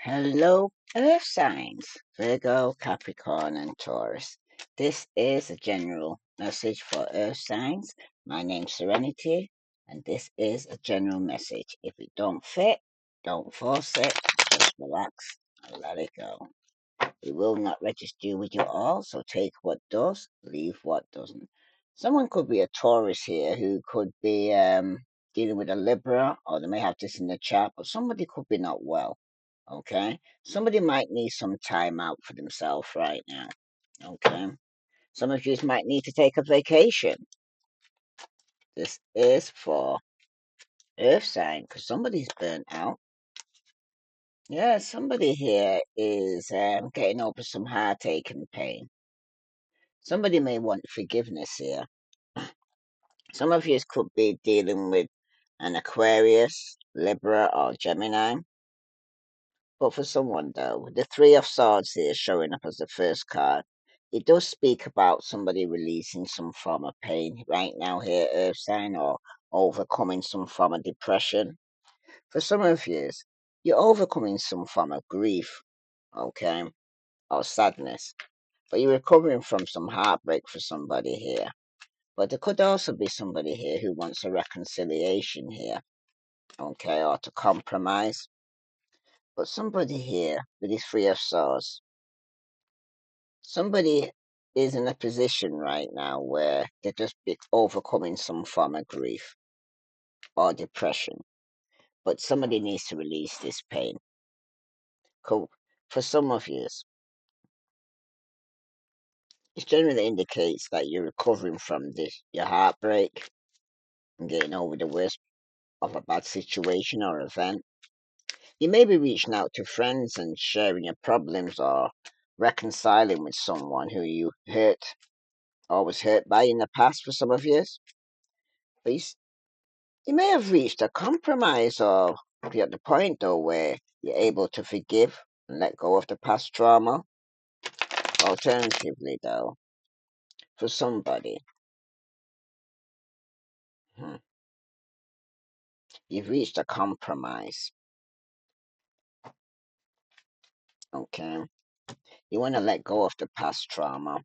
Hello, Earth signs, Virgo, Capricorn, and Taurus. This is a general message for Earth signs. My name's Serenity, and this is a general message. If it don't fit, don't force it, just relax and let it go. It will not register with you all, so take what does, leave what doesn't. Someone could be a Taurus here who could be dealing with a Libra, or they may have this in the chat, but somebody could be not well. Okay? Somebody might need some time out for themselves right now. Okay? Some of you might need to take a vacation. This is for Earth sign because somebody's burnt out. Yeah, somebody here is getting over some heartache and pain. Somebody may want forgiveness here. Some of you could be dealing with an Aquarius, Libra, or Gemini. But for someone, though, the Three of Swords here showing up as the first card, it does speak about somebody releasing some form of pain right now here, Earth sign, or overcoming some form of depression. For some of you, you're overcoming some form of grief, okay, or sadness, but you're recovering from some heartbreak for somebody here. But there could also be somebody here who wants a reconciliation here, okay, or to compromise. But somebody here with this Three of Swords, somebody is in a position right now where they're just overcoming some form of grief or depression. But somebody needs to release this pain. Cool. For some of you, it generally indicates that you're recovering from this, your heartbreak, and getting over the worst of a bad situation or event. You may be reaching out to friends and sharing your problems or reconciling with someone who you hurt or was hurt by in the past for some of years. But you may have reached a compromise or be at the point though where you're able to forgive and let go of the past trauma. Alternatively though, for somebody, hmm, you've reached a compromise. Okay. You want to let go of the past trauma.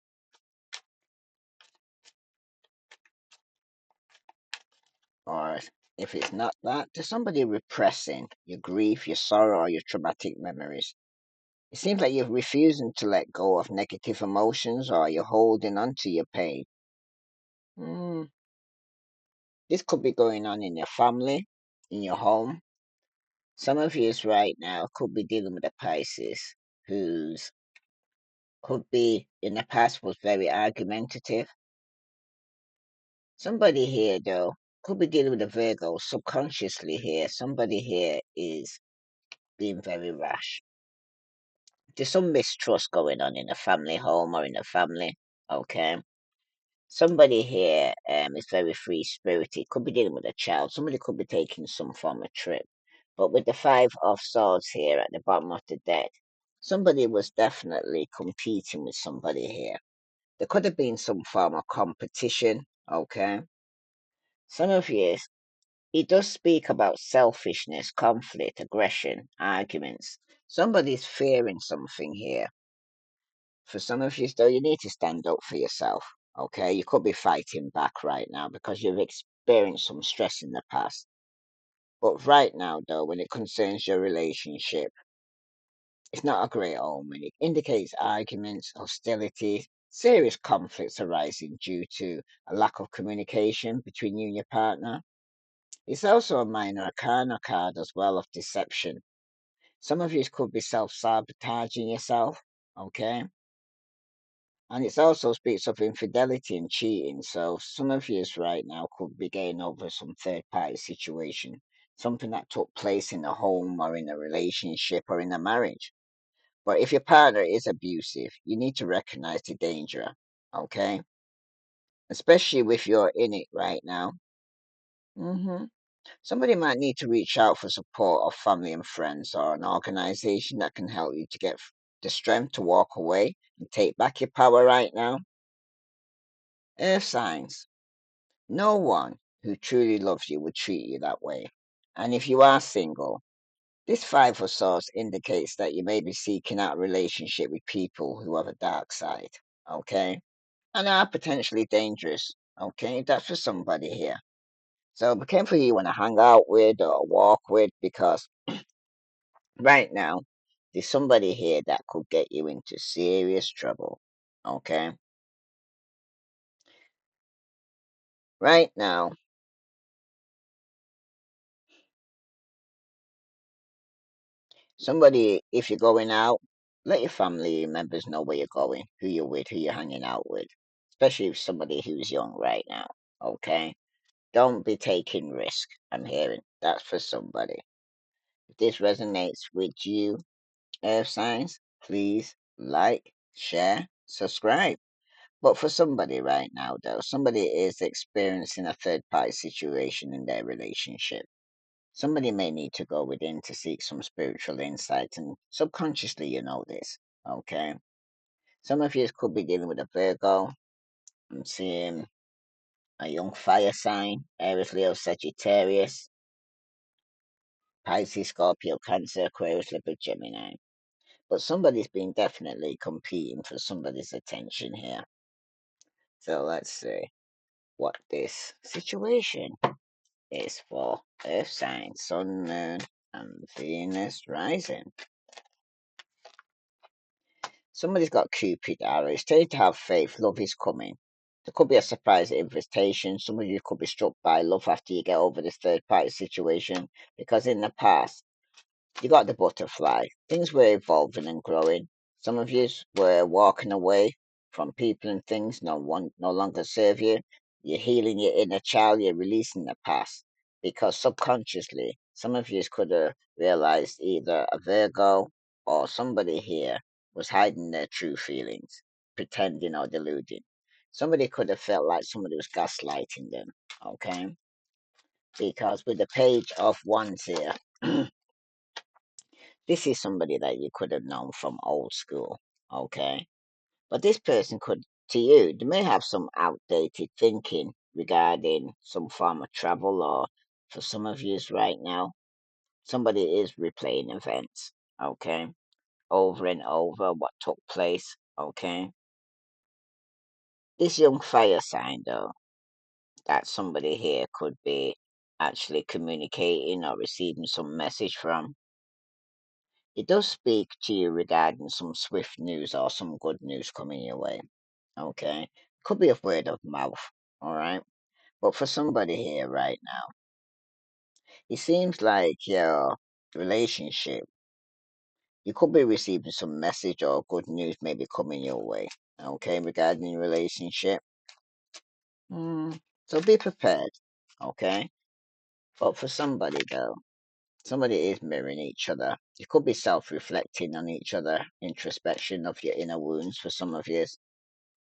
Or if it's not that, there's somebody repressing your grief, your sorrow, or your traumatic memories. It seems like you're refusing to let go of negative emotions or you're holding on to your pain. Mm, this could be going on in your family, in your home. Some of you right now could be dealing with a Pisces who's could be in the past was very argumentative. Somebody here though could be dealing with a Virgo subconsciously here. Somebody here is being very rash. There's some mistrust going on in a family home or in a family. Okay. Somebody here is very free spirited. Could be dealing with a child. Somebody could be taking some form of trip. But with the Five of Swords here at the bottom of the deck, somebody was definitely competing with somebody here. There could have been some form of competition. Okay. Some of you, it does speak about selfishness, conflict, aggression, arguments. Somebody's fearing something here. For some of you, though, you need to stand up for yourself. Okay, you could be fighting back right now because you've experienced some stress in the past. But right now, though, when it concerns your relationship, it's not a great omen. It indicates arguments, hostility, serious conflicts arising due to a lack of communication between you and your partner. It's also a minor arcana card as well of deception. Some of you could be self sabotaging yourself. Okay, and it also speaks of infidelity and cheating. So some of you right now could be getting over some third party situation, something that took place in a home or in a relationship or in a marriage. But if your partner is abusive, you need to recognize the danger, okay? Especially if you're in it right now. Somebody might need to reach out for support of family and friends or an organization that can help you to get the strength to walk away and take back your power right now. Earth signs. No one who truly loves you would treat you that way. And if you are single, This Five of Swords indicates that you may be seeking out a relationship with people who have a dark side, okay? And are potentially dangerous, okay? That's for somebody here. So be careful who you want to hang out with or walk with because right now there's somebody here that could get you into serious trouble, okay? Right now, somebody, if you're going out, let your family members know where you're going, who you're with, who you're hanging out with, especially if somebody who's young right now, okay? Don't be taking risk. I'm hearing that's for somebody. If this resonates with you, Earth signs, please like, share, subscribe. But for somebody right now, though, somebody is experiencing a third party situation in their relationship. Somebody may need to go within to seek some spiritual insight, and subconsciously, you know this. Okay. Some of you could be dealing with a Virgo. I'm seeing a young fire sign, Aries, Leo, Sagittarius, Pisces, Scorpio, Cancer, Aquarius, Libra, Gemini. But somebody's been definitely competing for somebody's attention here. So let's see what this situation is for Earth sign, Sun, Moon, and Venus rising. Somebody's got Cupid arrows. Tell you to have faith. Love is coming. There could be a surprise invitation. Some of you could be struck by love after you get over this third party situation because in the past you got the butterfly. Things were evolving and growing. Some of you were walking away from people and things no longer serve you. You're healing your inner child. You're releasing the past because subconsciously, some of you could have realized either a Virgo or somebody here was hiding their true feelings, pretending or deluding. Somebody could have felt like somebody was gaslighting them. Okay, because with the page of wands here. This is somebody that you could have known from old school, okay? But this person could, to you, they may have some outdated thinking regarding some form of travel, or for some of you right now, somebody is replaying events, okay? Over and over what took place, okay? This young fire sign, though, that somebody here could be actually communicating or receiving some message from. It does speak to you regarding some swift news or some good news coming your way. Okay. Could be a word of mouth. All right. But for somebody here right now, it seems like your relationship, you could be receiving some message or good news maybe coming your way. Okay. Regarding your relationship. Mm, so be prepared. Okay. But for somebody though, somebody is mirroring each other. You could be self reflecting on each other, introspection of your inner wounds for some of you.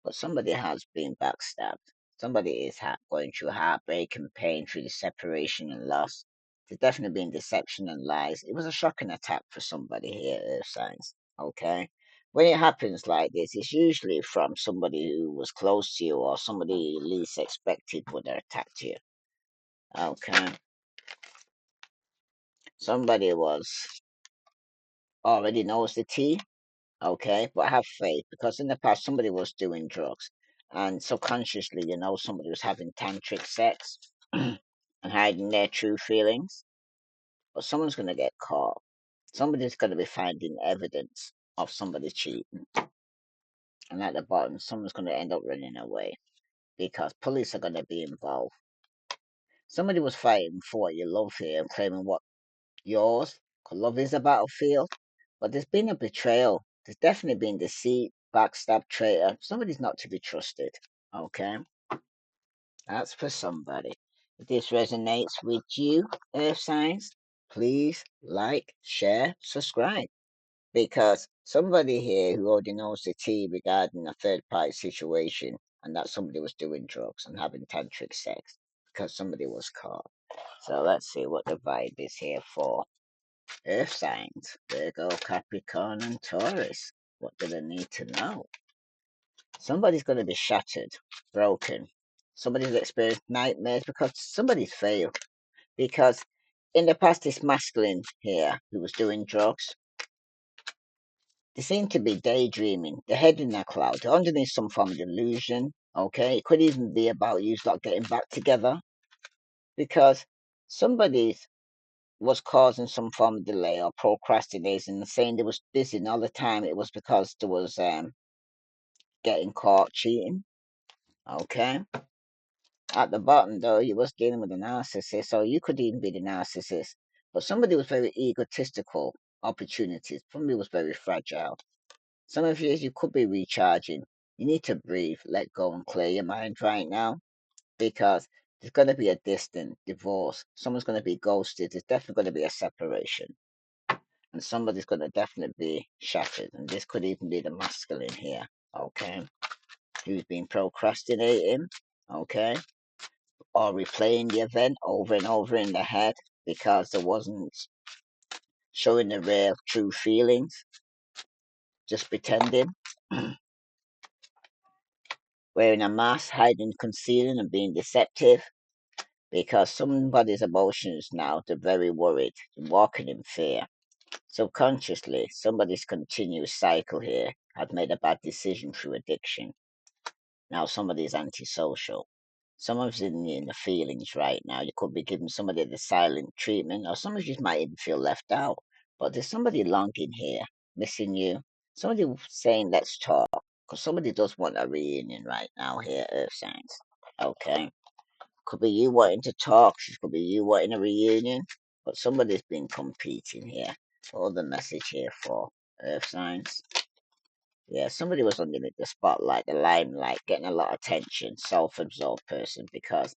But somebody has been backstabbed. Somebody is going through heartbreak and pain through the separation and loss. There's definitely been deception and lies. It was a shocking attack for somebody here, Earth signs. Okay? When it happens like this, it's usually from somebody who was close to you or somebody you least expected would have attacked you. Okay? Somebody was already knows the tea. Okay, but have faith because in the past somebody was doing drugs, and subconsciously, you know, somebody was having tantric sex and hiding their true feelings. But someone's going to get caught. Somebody's going to be finding evidence of somebody cheating, and at the bottom, someone's going to end up running away because police are going to be involved. Somebody was fighting for what you love here and claiming what yours. 'Cause love is a battlefield, but there's been a betrayal. There's definitely been deceit, backstab, traitor. Somebody's not to be trusted. Okay, that's for somebody. If this resonates with you, Earth signs, please like, share, subscribe. Because somebody here who already knows the tea regarding a third party situation and that somebody was doing drugs and having tantric sex because somebody was caught. So let's see what the vibe is here for Earth signs, Virgo, Capricorn, and Taurus. What do they need to know? Somebody's going to be shattered, broken. Somebody's experienced nightmares because somebody's failed. Because in the past, this masculine here who was doing drugs, they seem to be daydreaming. They're head in a cloud. They're underneath some form of delusion. Okay, it could even be about you not getting back together because somebody was causing some form of delay or procrastination and saying they was busy and all the time. It was because there was getting caught cheating. Okay, at the bottom though, you was dealing with a narcissist, so you could even be the narcissist. But somebody was very egotistical. Opportunities. Somebody was very fragile. Some of you could be recharging. You need to breathe, let go, and clear your mind right now because there's going to be a distant divorce. Someone's going to be ghosted. There's definitely going to be a separation. And somebody's going to definitely be shattered. And this could even be the masculine here, okay? Who's been procrastinating, okay? Or replaying the event over and over in the head because it wasn't showing the real, true feelings, just pretending. Wearing a mask, hiding, concealing, and being deceptive because somebody's emotions now, they're very worried, walking in fear. Subconsciously, somebody's continuous cycle here had made a bad decision through addiction. Now somebody's antisocial. Someone's in the feelings right now. You could be giving somebody the silent treatment, or some of you might even feel left out. But there's somebody longing here, missing you. Somebody saying, let's talk. Because somebody does want a reunion right now here, Earth Signs. Okay. Could be you wanting to talk. It could be you wanting a reunion. But somebody's been competing here. All the message here for Earth Signs. Yeah, somebody was under the spotlight, the limelight, getting a lot of attention, self-absorbed person, because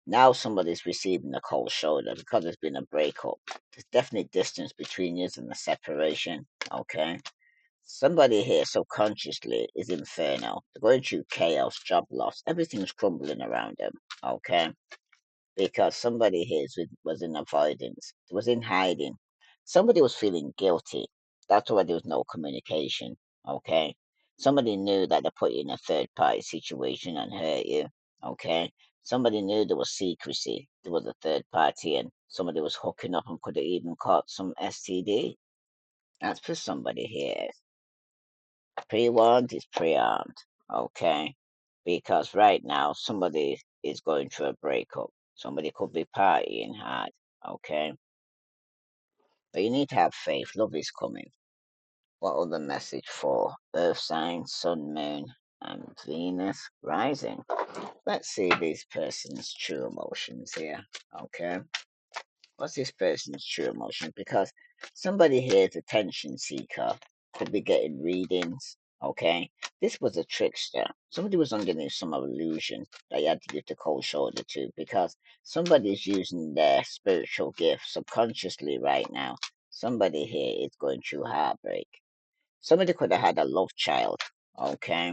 now somebody's receiving a cold shoulder because there's been a breakup. There's definitely distance between you and the separation. Okay. Somebody here subconsciously is inferno. They're going through chaos, job loss, everything's crumbling around them. Okay. Because somebody here was in avoidance, was in hiding. Somebody was feeling guilty. That's why there was no communication. Okay. Somebody knew that they put you in a third party situation and hurt you. Okay. Somebody knew there was secrecy. There was a third party and somebody was hooking up and could have even caught some STD. That's for somebody here. Pre-warned is pre-armed. Okay. Because right now somebody is going through a breakup. Somebody could be partying hard. Okay. But you need to have faith. Love is coming. What other message for Earth sign, Sun, Moon, and Venus rising? Let's see these person's true emotions here. Okay. What's this person's true emotion? Because somebody here is attention seeker, could be getting readings. Okay. This was a trickster. Somebody was underneath some illusion that you had to give the cold shoulder to because somebody's using their spiritual gift subconsciously right now. Somebody here is going through heartbreak. Somebody could have had a love child. Okay.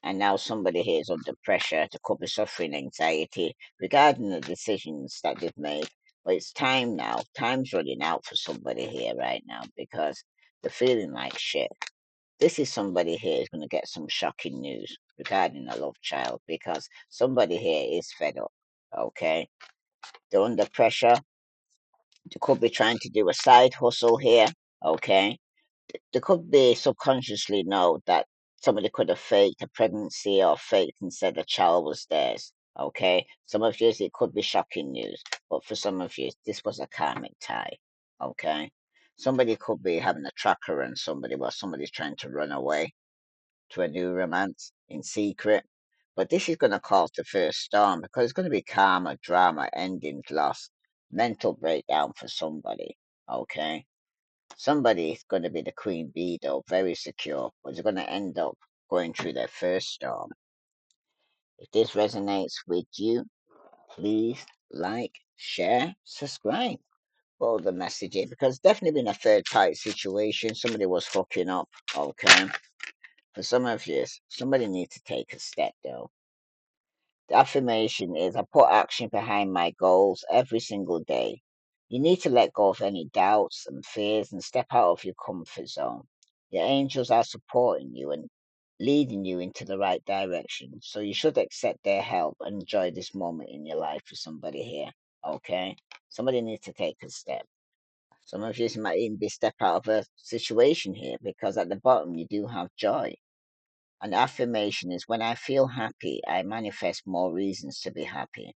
And now somebody here is under pressure to cope with suffering anxiety regarding the decisions that they've made. But it's time now. Time's running out for somebody here right now because they're feeling like shit. This is somebody here who's going to get some shocking news regarding a love child because somebody here is fed up. Okay. They're under pressure. They could be trying to do a side hustle here. Okay. They could be subconsciously know that somebody could have faked a pregnancy or faked and said a child was theirs. Okay, some of you it could be shocking news, but for some of you this was a karmic tie. Okay, somebody could be having a tracker on somebody while somebody's trying to run away to a new romance in secret. But this is going to cause the first storm because it's going to be karma, drama, endings, loss, mental breakdown for somebody. Okay, somebody's going to be the queen bee, though, very secure, but they're going to end up going through their first storm. If this resonates with you, please like, share, subscribe. All the messages, because it's definitely been a third party situation. Somebody was hooking up, okay? For some of you, somebody needs to take a step, though. The affirmation is I put action behind my goals every single day. You need to let go of any doubts and fears and step out of your comfort zone. Your angels are supporting you and leading you into the right direction. So you should accept their help and enjoy this moment in your life for somebody here. Okay? Somebody needs to take a step. Some of you might even be step out of a situation here because at the bottom you do have joy. An affirmation is when I feel happy, I manifest more reasons to be happy.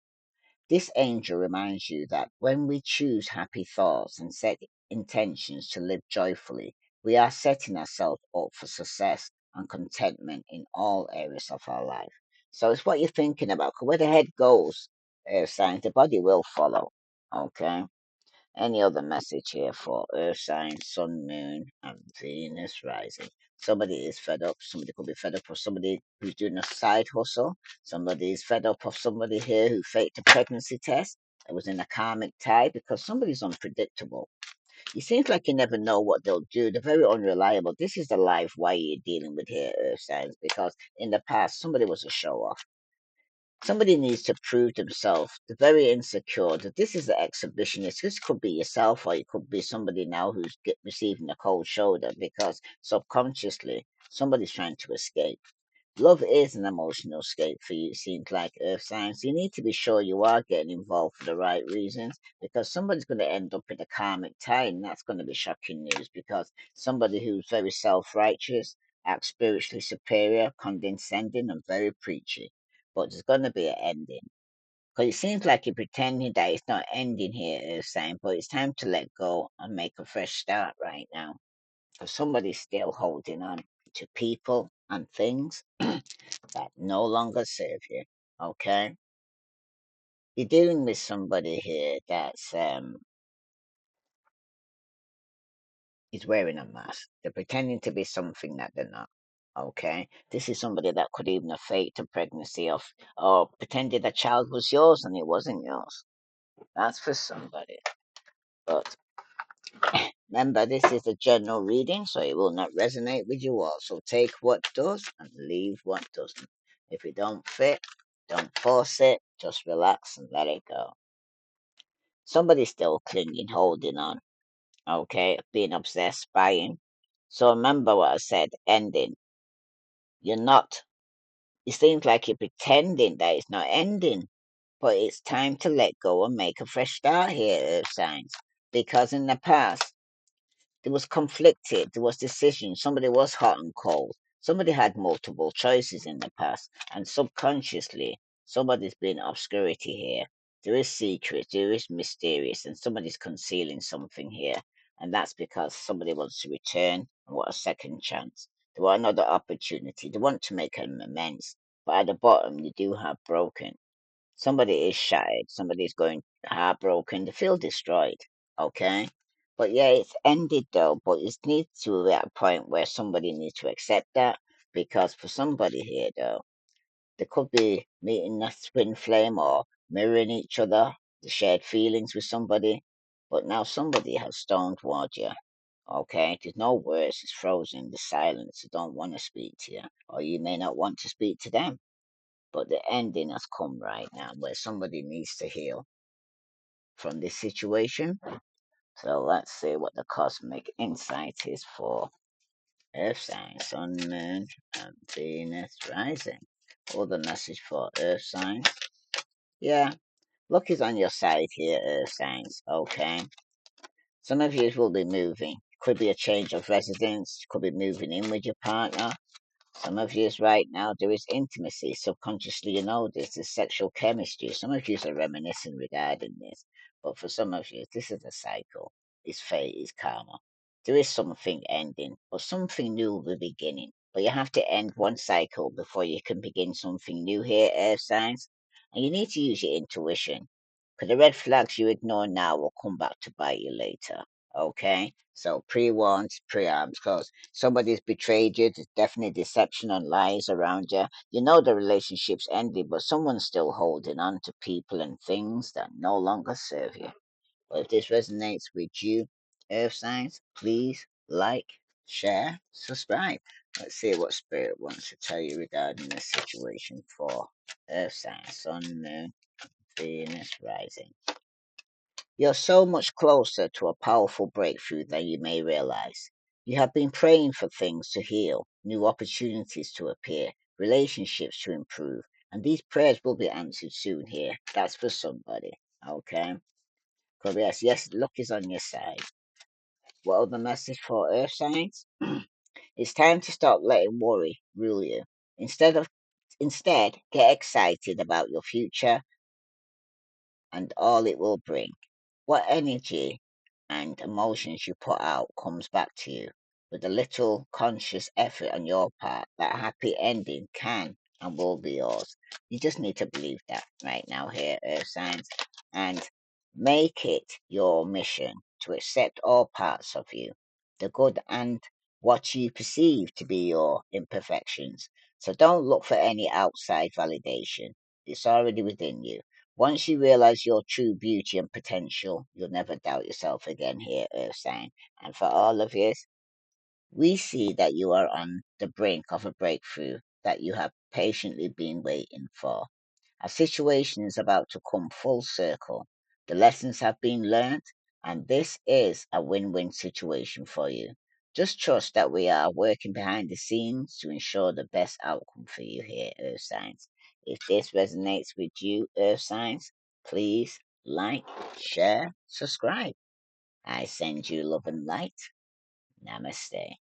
This angel reminds you that when we choose happy thoughts and set intentions to live joyfully, we are setting ourselves up for success and contentment in all areas of our life. So it's what you're thinking about. 'Cause where the head goes, signs, the body will follow. Okay? Any other message here for Earth sign, Sun, Moon, and Venus rising? Somebody is fed up. Somebody could be fed up of somebody who's doing a side hustle. Somebody is fed up of somebody here who faked a pregnancy test. It was in a karmic tie because somebody's unpredictable. It seems like you never know what they'll do. They're very unreliable. This is the life why you're dealing with here, Earth signs, because in the past somebody was a show off. Somebody needs to prove themselves. They're very insecure. That this is the exhibitionist. This could be yourself, or it could be somebody now who's receiving a cold shoulder because subconsciously somebody's trying to escape. Love is an emotional escape for you, it seems like Earth signs. You need to be sure you are getting involved for the right reasons because somebody's going to end up in a karmic tie, and that's going to be shocking news because somebody who's very self righteous, acts spiritually superior, condescending, and very preachy. But there's going to be an ending. Because it seems like you're pretending that it's not ending here, Earth sign, but it's time to let go and make a fresh start right now. Because somebody's still holding on to people and things that no longer serve you. Okay? You're dealing with somebody here that's is wearing a mask. They're pretending to be something that they're not. Okay? This is somebody that could even have faked a pregnancy of or pretended a child was yours and it wasn't yours. That's for somebody. But remember, this is a general reading, so it will not resonate with you all. So take what does and leave what doesn't. If it don't fit, don't force it. Just relax and let it go. Somebody's still clinging, holding on, okay, being obsessed, spying. So remember what I said, ending. You're not, it seems like you're pretending that it's not ending, but it's time to let go and make a fresh start here, Earth signs. Because in the past, there was conflicted, there was decision, somebody was hot and cold, somebody had multiple choices in the past, and subconsciously, somebody's been obscurity here. There is secret, there is mysterious, and somebody's concealing something here. And that's because somebody wants to return and want a second chance. They want another opportunity. They want to make an amends. But at the bottom, you do have broken. Somebody is shattered. Somebody's going heartbroken. They feel destroyed. Okay? But yeah, it's ended though. But it needs to be at a point where somebody needs to accept that. Because for somebody here though, they could be meeting a twin flame or mirroring each other, the shared feelings with somebody. But now somebody has stonewalled you. Okay? There's no words. It's frozen. The silence. They don't want to speak to you. Or you may not want to speak to them. But the ending has come right now where somebody needs to heal from this situation. So let's see what the cosmic insight is for Earth signs, Sun, Moon, and Venus rising. Or the message for Earth signs. Yeah, luck is on your side here, Earth signs. Okay. Some of you will be moving. Could be a change of residence. Could be moving in with your partner. Some of yous right now, there is intimacy. Subconsciously, you know this is sexual chemistry. Some of yous are reminiscing regarding this. But for some of you, this is a cycle. It's fate, it's karma. There is something ending, but something new will be beginning. But you have to end one cycle before you can begin something new here, air signs. And you need to use your intuition. Because the red flags you ignore now will come back to bite you later. Okay? So pre-warned, prearmed, because somebody's betrayed you. There's definitely deception and lies around you. You know the relationship's ended, but someone's still holding on to people and things that no longer serve you. But if this resonates with you, Earth signs, please like, share, subscribe. Let's see what Spirit wants to tell you regarding this situation for Earth signs, Sun, Moon, Venus rising. You're so much closer to a powerful breakthrough than you may realize. You have been praying for things to heal, new opportunities to appear, relationships to improve, and these prayers will be answered soon here. That's for somebody. Okay. Yes, yes, luck is on your side. Well, the message for Earth signs? It's time to stop letting worry rule you. Instead, get excited about your future and all it will bring. What energy and emotions you put out comes back to you. With a little conscious effort on your part, that happy ending can and will be yours. You just need to believe that right now here, Earth Signs, and make it your mission to accept all parts of you, the good and what you perceive to be your imperfections. So don't look for any outside validation. It's already within you. Once you realize your true beauty and potential, you'll never doubt yourself again here, Earth Sign. And for all of you, we see that you are on the brink of a breakthrough that you have patiently been waiting for. A situation is about to come full circle. The lessons have been learned, and this is a win win situation for you. Just trust that we are working behind the scenes to ensure the best outcome for you here, Earth Signs. If this resonates with you, Earth Signs, please like, share, subscribe. I send you love and light. Namaste.